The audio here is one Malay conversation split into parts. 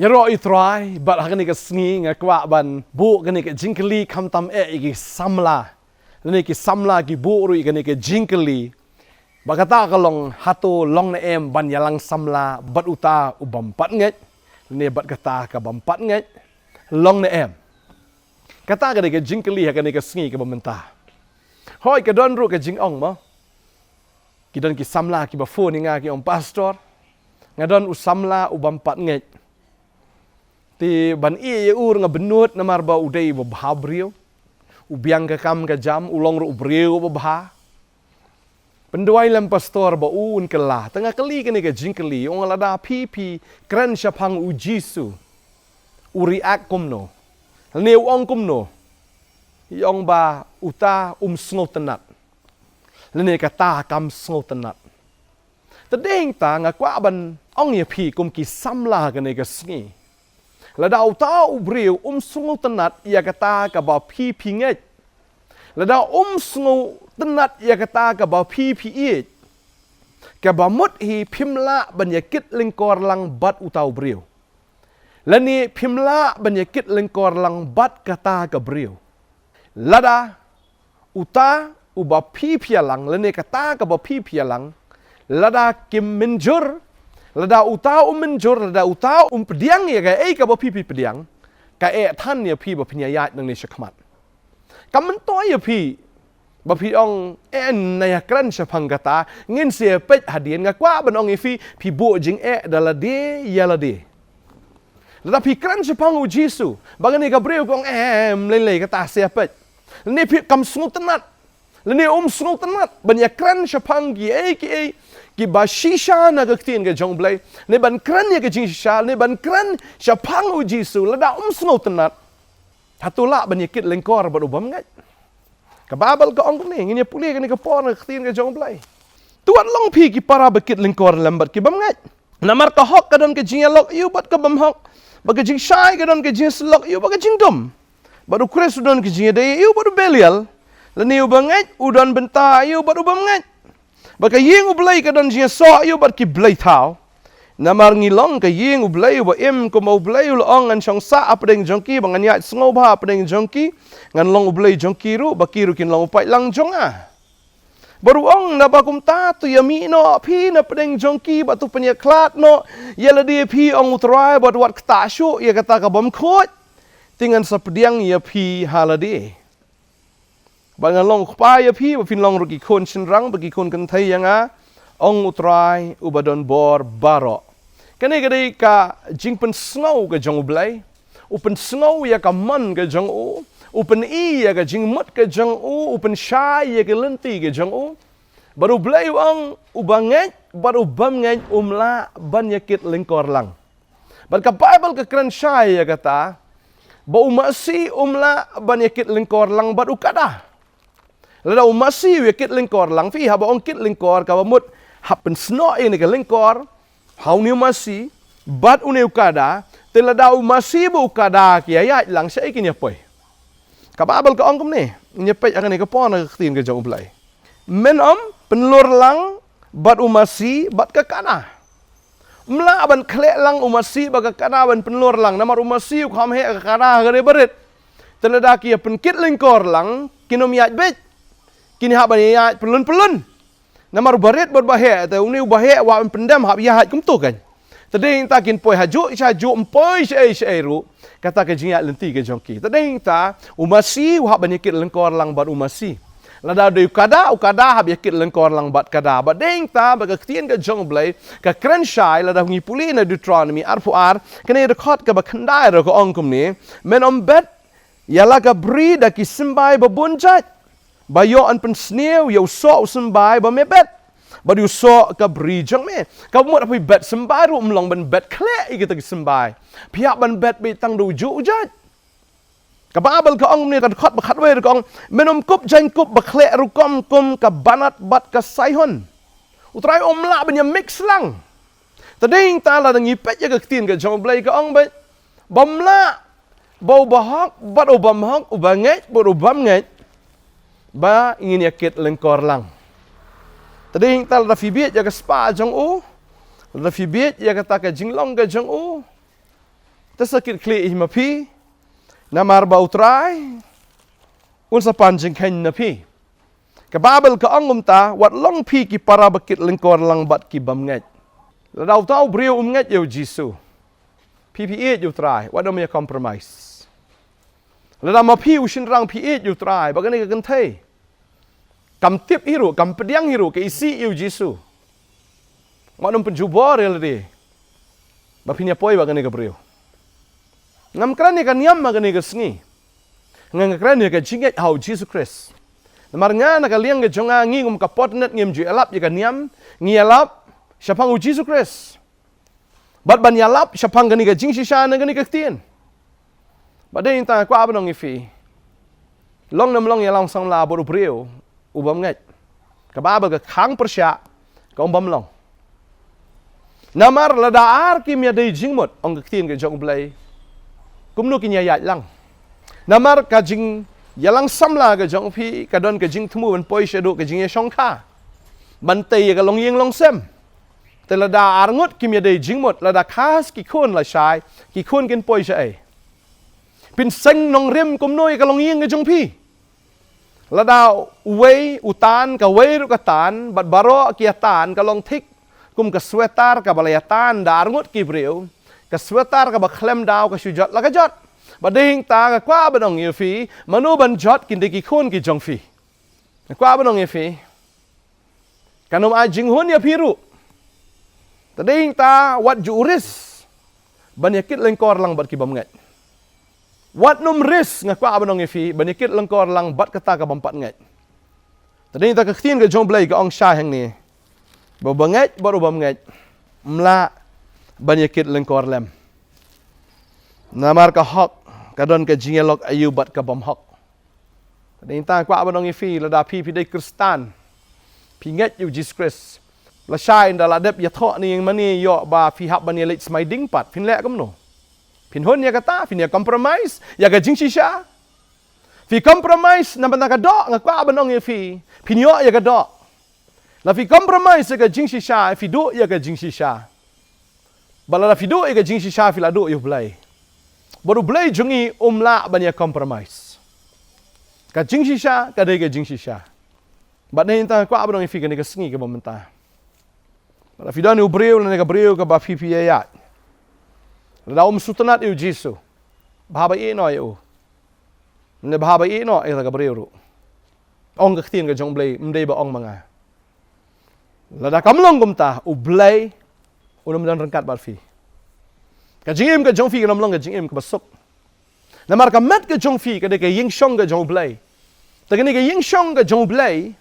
Yaro itrai bat hakani ka sngi ngakwa ban bu kani ka jingkeli kamtam iki samla. Lani ki samla ki bu ru kani ka jingkeli. Bakata kalong hatu long na ban yalang samla bat uta ubam pat nget. Lani bat kata ka bam pat nget. Long na Kata kani ka jingkeli hakani ka sngi ka bamenta. Hoi ka don ru ka jingong mo. Kidon ki samla ki ba phone nga ki om pastor. Ngadon usamla ubam pat nget. Ti ban iya ur nga benut na marba udai babha brio. Ubiang ka kam ka jam ulong ru brio babha. Penduai lam pastor ba un kala. Tengah kali kini ka jingkeli ong lada pipi kren syapang ujisu. Uriak kumno. Neu ong kumno. Yong ba uta sngotenat. Lene kata kam sngotenat. Tadeng ta nga kwa ban ong ya pi kum ki samla kini ka sngi. Lada utau brio sungu tenat ia kata ka ba pi pinget. Lada sungu tenat ia kata ka ba pi piit. Ka ba mut hi pimla banyakit lingkor lang bat utau brio. Lani pimla banyakit lingkor lang bat kata ka brio. Lada uta uba pi pialang lani kata ka ba pi pialang. Lada kim menjur lada utau menjur lada utau pediang ya ka ba pipi pediang kaท่านya pi ba penyayat nang ni syakmat kamen to ya pi ba pi ong na ya kran syapang kata ngin sia pet hadien nga kwa ban ong ifi pi bo jing dala de ya la de lada pi kran syapang u jisu bagani ka breu kong lele kata sia pet ni pi kam sungu tenat lene sungu tenat ban ya kran syapang ki ki ba shisha na gaktin ga jong blai ne ban kran ya ga jing shisha ne ban kran syapang u jisu lada sngo tenat hatula ban yakit lengkor ba ubam ngat ka babal ka ong ni ngini puli ni ka por na gaktin ga jong blai tuan long pi ki para bakit lengkor lambat ki bam ngat namar ka hok ka don ka jing lok yu bat ka bam hok ba ka jing shai ka don ka jing slok yu ba ka jing dum ba du kres don ka jing de yu ba du belial lani u bangat udon benta yu ba du bam ngat Baka ying ublay ka don siya so ayo bat ki blay tao. Namar ngilong ka ying ublay ba ko mau ublay ulong an siyang sa apdeng jongki bangan ya sngo ba apdeng jongki ngan long ublay jongki ru bakiru kin long upay lang jong Baru ong na bakum tatu yami no pi na apdeng jongki batu penyaklat no yala dia pi ong utray bat wat ktasyo ya kata ka bam khot tingan sa pediang ya pi halade. Bangan long kupaya pi ba fin long rugi kon sinrang bagi kon kan thai yang ong utrai ubadon bor baro kani gadi ka jingpen snow ka jong blai upen snow ya ka man ka jong upen ya ka jing mut ka jong upen shai ya ka lenti ka jong baru blai ong ubanget baru bamnget umla banyakit lingkor lang ka bible ka kran shai ya kata ba umasi umla banyakit lingkor lang baru kada Lada umasi wikit lingkor lang fi haba ong kit lingkor ka mut happen sno ini ka lingkor hau ni umasi bat uneu kada telada umasi bu kada kiayat lang sa ikin yapoy ka babal ka ong kum ni nyepet akan ka pon ka tin ka jong blai men penlur lang bat umasi bat ka kana mla ban khle lang umasi ba ka kana ban penlur lang namar umasi kham he ka kana gare barit telada ki pen kit lingkor lang kinom yat bet kini hab ya pelun namar baret berbahe ta uni bahe wa pendam hab ya kum tu kan tading ta kin poi haju empoi sei ru kata ke jinga lenti ke jongki tading ta umasi wa banyakit lengkor lang bat umasi lada de ukada hab yakit lengkor lang bat kada badeng ta baga tien ke jong blai ka kran shai lada ngi puli na Deuteronomy ar kene record ka bakandai ro ko ongkum ni men bet yala ka bri da ki simbai babunjat Bayo an pensneu yo so sembai ba me bet. Ba du so ka brijang me. Ka mo api bet sembai ru mlong ban bet kle kita ki sembai. Pihak ban bet be tang du ju ujat. Ka babal ka ong ni ka khat ba khat we ka ong menom kup jan kup ba kle ru kom ka banat bat ka saihon. Utrai omla ban ya mix lang. Tading ta la ngi pet ya ka tin ka jong blai ka ong ba. Bamla bau bahak bat obam hak ubanget bo obam nget. Ba ingin yakit lengkor lang. Tadi tal da fibiet ya ka spa jong da fibiet ya ka ta ka jinglong ka jong Tasakit kli ihmapi, namar bautrai, unsa panjang kain napi. Kababel ka angum ta, wat long pi ki para bakit lengkor lang bat ki bamngat. Ladaw tau brio umngat yaw Jisu. PPE yaw try, wat may compromise. Ladaw mapi usin rang PPE yaw try, bagani ka gantay. Kam tip hiro, kam pediang hiro, ka isi yaw Jisu. Wat penjubor yaladi. Bapinya poi bagani ka brio. Ngam krani ka niam bagani ka sngi. Ngam krani ka jingat hau Jesus Christ. Namar nga nakaliang ka jonga ngingum ka potnet ngim ju elap ya ka niam, ngi elap siapang u Jesus Christ. Bat ban yalap siapang gani ka jing sisa na gani ka tien. Badai ta kwa abanong ifi. Long nam long yalang sang la boru brio ubam ngat. Ka babal ka khang persya ka umbam long. Namar ladaar kim ya dai jingmot ong ka tien ka jong blai. Kumno kinya yat lang. Namar ka jing yalang samla ka jong pi ka don ka jing thumu ban poi shedo ka jing ya shongkha. Bantai ka long yeng long sem. Te lada arngot kim ya dai jingmot lada khas ki khon la shai ki khon ken poi shai. Pin seng nong rem kumno ka long yeng ka jong pi. Lada wei utan ka wei ru ka tan bat baro ki tan ka long thik kum ka sweater ka balayatan da arngot ki breu ka sweater ka ba khlem daw ka sujat la ka jot. Bading ta ka kwa banong ifi manu ban jot kin de ki khon ki jong fi. Kwa banong ifi kanom a jing hon ya piru. Tading ta wat juris banyakit lengkor lang bat ki bamngat. Wat num ris nga kwa banong ifi banyakit lengkor lang bat kata ka bampat ngat. Tading ta ka khtin ka jong blai ka ong sha hang ni. Babangat baru bamngat. Mla banyakit lengkor lem. Namar ka hok kadon ka jingelok ayu bat ka bam hok. Tading ta kwa banong ifi lada pi dai Kristan. Pingat yu Jesus Christ. La shai nda la dep ya tho ni yang mani yo ba fi hab ban yelit smai ding pat pin lek kam no. Pin hon ya kata pin ya compromise ya ga jing shisha. Fi compromise na ban ka do nga kwa banong ifi pin yo ya ga do. La fi compromise ya ga jing shisha fi do ya ga jing shisha. Bala fi do ya ga jing shisha fi la do yu blai. Baru blai jungi umla ban ya compromise. Ka jing shisha ka dai ga jing shisha. Bat na hinta kwa abanong ifi ka ni ka sngi ka bamenta. Bala fi do ni ubreu na ka breu ka ba fi pi ayat. La sutanat yu Jisu. Bahaba ino yu. Ne bahaba ino ay ka breu ru. Ong ka khtin ka jong blai mdei ba ong mga. Lada kamlong gumta ublay unam dan rengkat barfi. Ka jingim ka jong fi ka namlong ka jingim ka basuk. Namar ka met ka jong fi ka de ka ying shong ka jong blay. Ta ka ni ka ying shong ka jong blay.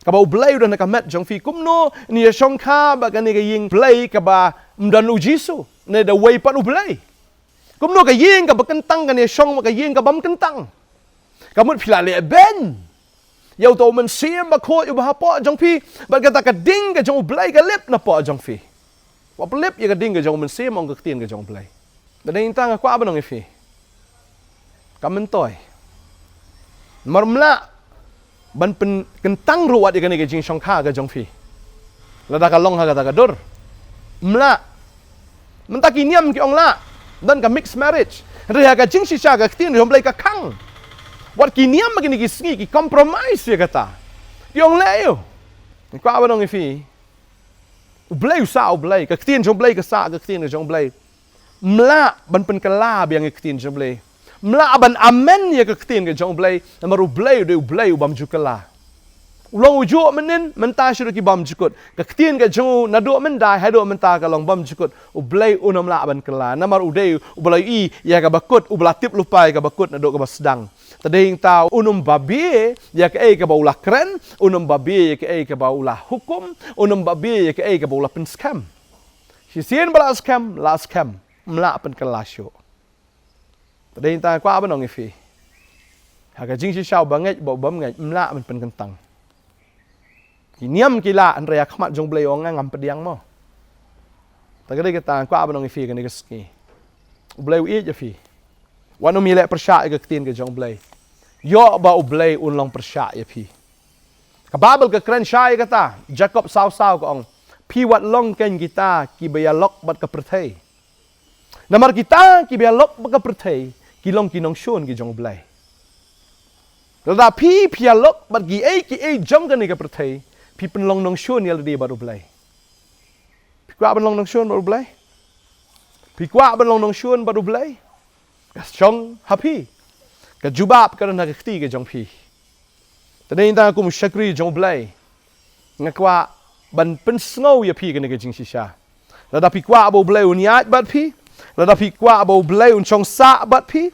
Ka ba ublay udah na ka met jong fi kumno ni ya shong ka ba ka ni ka ying blay ka ba mdan u Jisu. Ne da way pat ublay. Kumno ka ying ka ba kentang ka ni shong ka ying ka bam kentang. Kamut pila le ben. Yau tau men siam ba ko yu ba po jong pi ba kata ka ding ka jong blai ka lip na po jong fi. Wa lip ya ka ding ka jong men siam ong ka tien ka jong blai. Da ding ta nga kwa ba nong ifi. Kamentoy. Marmla ban pen kentang ruwat ya ka ni ka jing shong kha ka jong fi. La da ka long ha ka ta ka dur. Mla. Mentaki niam ki ong la. Dan ka mixed marriage. Reha ka jing shisha ka tien jong blai ka kang. Wat kiniam magini kisngi ki compromise ya kata. Yong leo. Ni kwa banong ifi. Ublay sa ublay. Ka ktien jong blay ka sa ka ktien jong blay. Mla ban pen kala biang ka ktien jong blay. Mla ban amen ya ka ktien ka jong blay. Namar ublay de ublay ubam jukala. Ulong ujo menin menta shiru ki bam jukut. Ka ktien ka jong nado men dai hado menta ka long bam jukut. Ublay unam la ban kala. Namar udai ublay i ya ka bakut ublatip lupai ka bakut nado ka basdang. Tading tau unum babi ya ke ka baula kren, unum babi ya ke ka baula hukum, unum babi ya ke ka baula pen scam. Si sien bala scam, la scam, mla pen kelasyo. Tading ta kwa banong ifi. Ha ka jing si shau banget bo bam ngai mla pen kentang. Kiniam kila an raya khmat jong blai ong ngam pediang mo. Tagade kita kwa banong ifi ka ni ski. Blai wi je fi. Wanu mi lek persya ka ktien ka jong blai. Yo ba ublay unlong persya ya pi. Kababel ka kren syai kata. Jacob saw ko ong. Pi wat long ken kita ki bayalok bat ka perthai. Namar kita ki bialok baka pertai ki long ki nong shon ki jong blai. Lada pi pialok bat ki jom kan ni ka pertai pi penlong nong shon yal di baru blai. Pi kwa penlong nong shon baru blai. Pi kwa penlong nong shon baru blai. Kas chong happy. Ka jubab ka na kti ka jong pi. Tadai ta ku musyakri jong blai. Ngakwa ban pensngau ya pi ka ni ka jing shisha. Lada pi kwa abo blai uniat bat pi. Lada pi kwa abo blai un chong sa bat pi.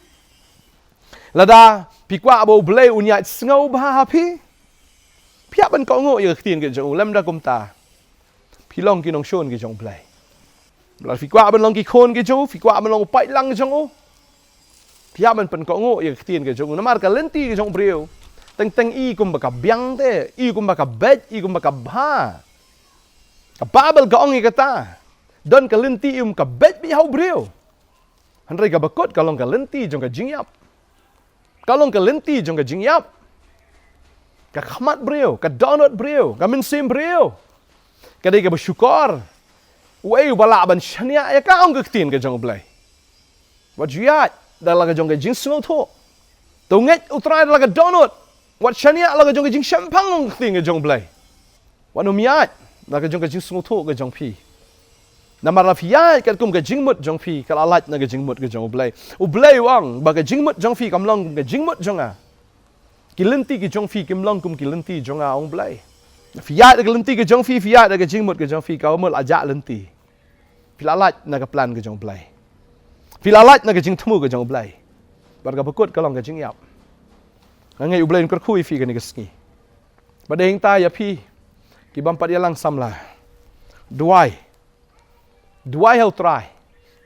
Lada pi kwa abo blai uniat sngau bah pi. Pia ban ko ngo ya ktin ke jong lam da kum ta. Pi long ki nong shon ke jong blai. Lada pi kwa ban long ki khon ke jong, pi kwa ban long pai lang jong o. Pia ban pen ko ngo ya ktin ke jong namar ka lenti ke jong breu. Teng i kum baka biang te, i kum baka bet, i kum baka ba. Ka babel ka ong i kata. Don ka lenti ka bet bi hau breu. Handrai ka bakot kalong ka lenti jong ka jingyap. Kalong ka lenti jong ka jingyap. Ka khamat breu, ka donut breu, ka minsim breu. Ka dai ka bersyukur. Wei wala ban shania ya ka ong ka ktin ka jong blai. Wat jiat dalam ka jong ka jing sngau tho. Tunget utrai dalam ka donut. Wat shania la ka jong ka jing champang ong ktin ka jong blai. Wat numiat la ka jong ka jing sngau tho ka jong pi. Namar la fiat kat kum ka jingmut jong pi kal alat na ka jingmut ka jong blai. U blai wang ba ka jingmut jong pi kam long ka jingmut jong a. Kilenti ki jong fi kim long kum kilenti jong a ong blai. Fiat ka lenti ka jong fi fiat ka jingmut ka jong fi ka mul ajak lenti. Pilalat na ka plan ka jong blai. Pilalat na ka jing temu ka jong blai. Bar ka bakut ka long ka jing yap. Ngai u blai ka khui fi ka ni ka ski. Ba ding ta ya pi ki bampat ya lang samla. Duai hau try.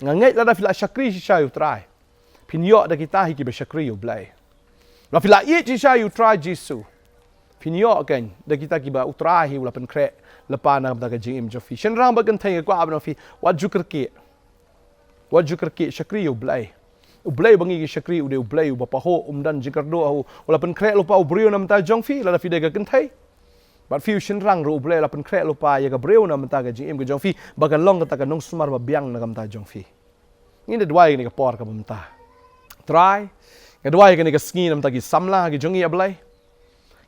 Ngangai la da fila syakri si shay try. Pinyo da kita hi ki be syakri u blai. La fila i si shay try Jisu. Pinyo kan da kita ki ba utrai hi la pen kre lepa na da ka jing im jofi. Shen rang ba kan thai ko ab no fi wat jukar ki. Wat jukar ki syakri u blai. U blai bangi ki syakri u de u blai u ba paho dan jikar do au la pen kre lupa u brio nam ta jong fi la da fi de ka kan thai. But few shin rang ro ble la pen kre lupa ya ka breu na mata ka jing im ka jong fi ba kan long ka ta ka nong sumar ba biang na kam ta jong fi. Ni de dwai ni ka por ka bamta. Try ka dwai ka ni ka sngi nam ta ki samla ki jong i ablai.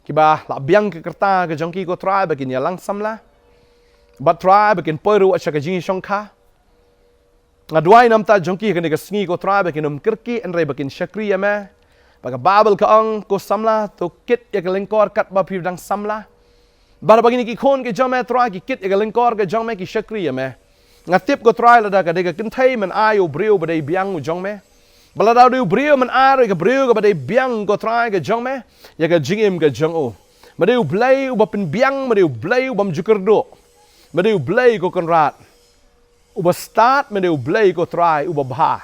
Ki ba la biang ka kerta ka jong ki ko try ba kin ya lang samla. But try ba kin poiru acha ka jing shong kha. Nga dwai nam ta jong ki ka ni ka sngi ko try ba kin um kirki en re ba kin syakri ya me. Ba ka babel ka ong ko samla to kit ya ka lengkor kat ba pi dang samla. Bara bagini ki khon ke jome try ki kit e lengkor ke jome ki syakri ya me. Ngatip ko try la da ka de ka kinthai man ayo breu ba dei biang u jome. Bala da du breu man aro ka breu ka ba dei biang ko try ke jome ya ka jingim ke jong o. Ma dei blai u ba pen biang ma dei blai u bam jukar do. Ma dei blai ko konrat. U ba start ma dei blai ko try u ba bha.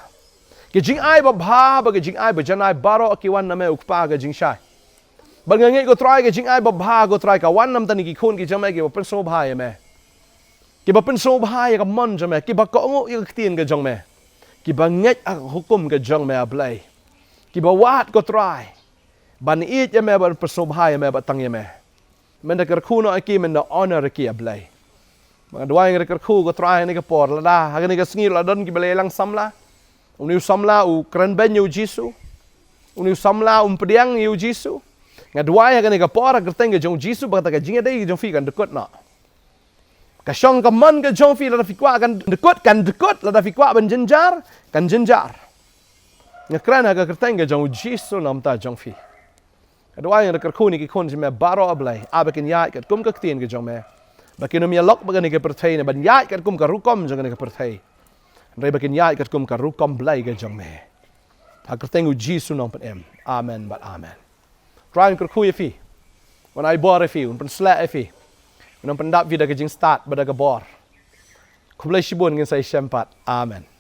Ke jing ai ba bha ba ke jing ai ba janai baro akiwan na me ukpa ke jing shai. Bangangai ko try ke jing ai ba bha ko try ka wan nam tani ki khon ki jame ki ba pen so bha ya me. Ki ba pen so bha ya ka mon jame ki ba ko ngo ya ktin ke jong me. Ki ba nget ak hukum ke jong me ablai. Ki ba wat ko try. Ban it ya me ba pen so bha ya me ba tang ya me. Men da kar khu no aki men da honor ki ablai. Mga duai ngar kar khu ko try ni ka por la da ha ni ka sngi la don ki bale lang samla. Uni samla u kran ben yu Jisu. Uni samla pediang yu Jisu. Nga duai ka ni ka por ka teng ke jong Jisu ba ta ka jing dei jong fi kan dekot na. Ka shong ka man ka jong fi la fi kwa kan dekot la da fi kwa ban jenjar kan jenjar. Nga krana ka teng ke jong Jisu nam ta jong fi. Ka duai nga ka khu ni ki khon me baro ablai abakin ya ka kum ka tien ke jong me. Bakin um ya lok ba ni ka perthai na ban ya ka kum ka rukom jong ni ka perthai. Ndai bakin ya ka kum ka rukom blai ke jong me. Ha ka teng u Jisu nam em. Amen but amen. Try and kerkui fi. When I bore fi, un pen slat fi. Un pen dap vida ke jing start bada ke bor. Kumlai shibun ngin sai syampat. Amen.